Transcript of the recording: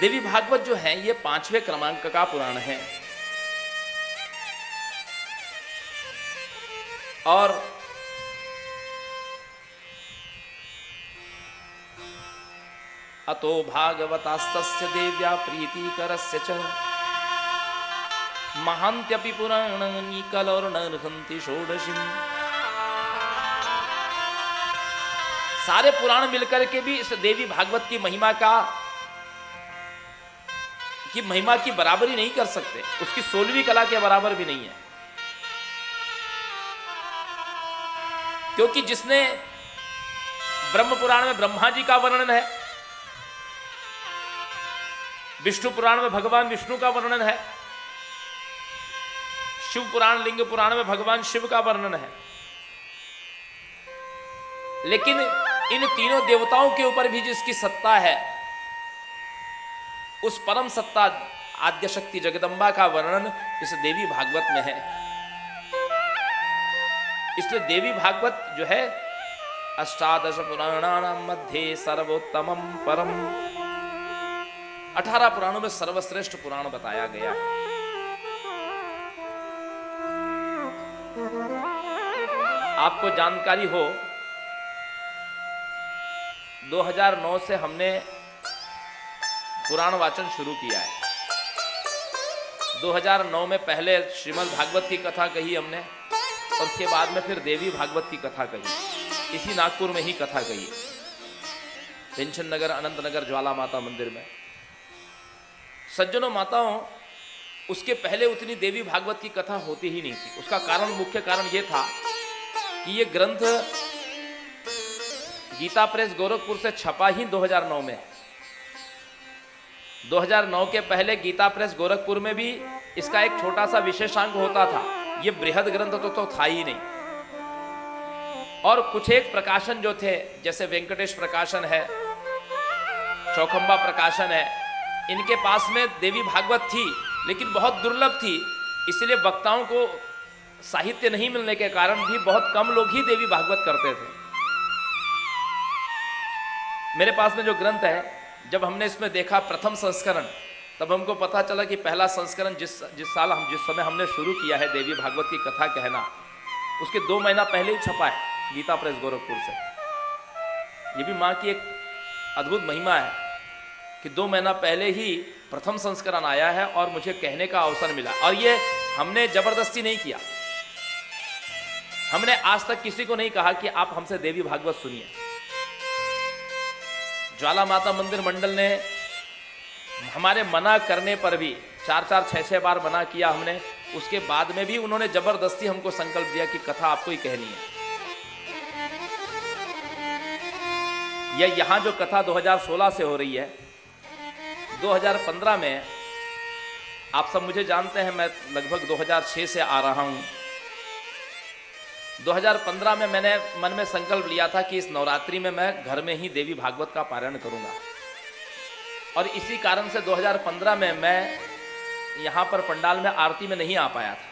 देवी भागवत जो है ये 5वें क्रमांक का पुराण है और अतो भागवतास्तस्य देव्या प्रीतिकरस्य च महान्त्यपि पुराणानि कलौर्नर्हन्ति षोडशीम्। सारे पुराण मिलकर के भी इस देवी भागवत की महिमा की बराबरी नहीं कर सकते, उसकी 16वीं कला के बराबर भी नहीं है। क्योंकि जिसने ब्रह्म पुराण में ब्रह्मा जी का वर्णन है, विष्णु पुराण में भगवान विष्णु का वर्णन है, शिव पुराण लिंग पुराण में भगवान शिव का वर्णन है, लेकिन इन तीनों देवताओं के ऊपर भी जिसकी सत्ता है, उस परम सत्ता आद्य शक्ति जगदम्बा का वर्णन इस देवी भागवत में है। इसलिए देवी भागवत जो है अष्टादश पुराणानां मध्ये सर्वोत्तमं परम, 18 पुराणों में सर्वश्रेष्ठ पुराण बताया गया है। आपको जानकारी हो 2009 से हमने पुराण वाचन शुरू किया है। 2009 में पहले श्रीमद् भागवत की कथा कही हमने और उसके बाद में फिर देवी भागवत की कथा कही, इसी नागपुर में ही कथा कही, पेंशन नगर अनंत नगर ज्वाला माता मंदिर में। सज्जनों माताओं, उसके पहले उतनी देवी भागवत की कथा होती ही नहीं थी। उसका कारण, मुख्य कारण यह था कि यह ग्रंथ गीता प्रेस गोरखपुर से छपा ही 2009 में। 2009 के पहले गीता प्रेस गोरखपुर में भी इसका एक छोटा सा विशेषांक होता था, यह बृहद ग्रंथ तो था ही नहीं। और कुछ एक प्रकाशन जो थे, जैसे वेंकटेश प्रकाशन है, चौखंबा प्रकाशन है, इनके पास में देवी भागवत थी, लेकिन बहुत दुर्लभ थी। इसलिए वक्ताओं को साहित्य नहीं मिलने के कारण भी बहुत कम लोग ही देवी भागवत करते थे। मेरे पास में जो ग्रंथ है, जब हमने इसमें देखा प्रथम संस्करण, तब हमको पता चला कि पहला संस्करण जिस समय हमने शुरू किया है देवी भागवत की कथा कहना, उसके 2 महीना पहले ही छपा है गीता प्रेस गोरखपुर से। ये भी माँ की एक अद्भुत महिमा है कि 2 महीना पहले ही प्रथम संस्करण आया है और मुझे कहने का अवसर मिला। और ये हमने जबरदस्ती नहीं किया, हमने आज तक किसी को नहीं कहा कि आप हमसे देवी भागवत सुनिए। ज्वाला माता मंदिर मंडल ने हमारे मना करने पर भी 4-4, 6-6 बार मना किया हमने, उसके बाद में भी उन्होंने जबरदस्ती हमको संकल्प दिया कि कथा आपको ही कहनी है। यह यहां जो कथा 2016 से हो रही है, 2015 में, आप सब मुझे जानते हैं, मैं लगभग 2006 से आ रहा हूं। 2015 में मैंने मन में संकल्प लिया था कि इस नवरात्रि में मैं घर में ही देवी भागवत का पारायण करूंगा, और इसी कारण से 2015 में मैं यहाँ पर पंडाल में आरती में नहीं आ पाया था।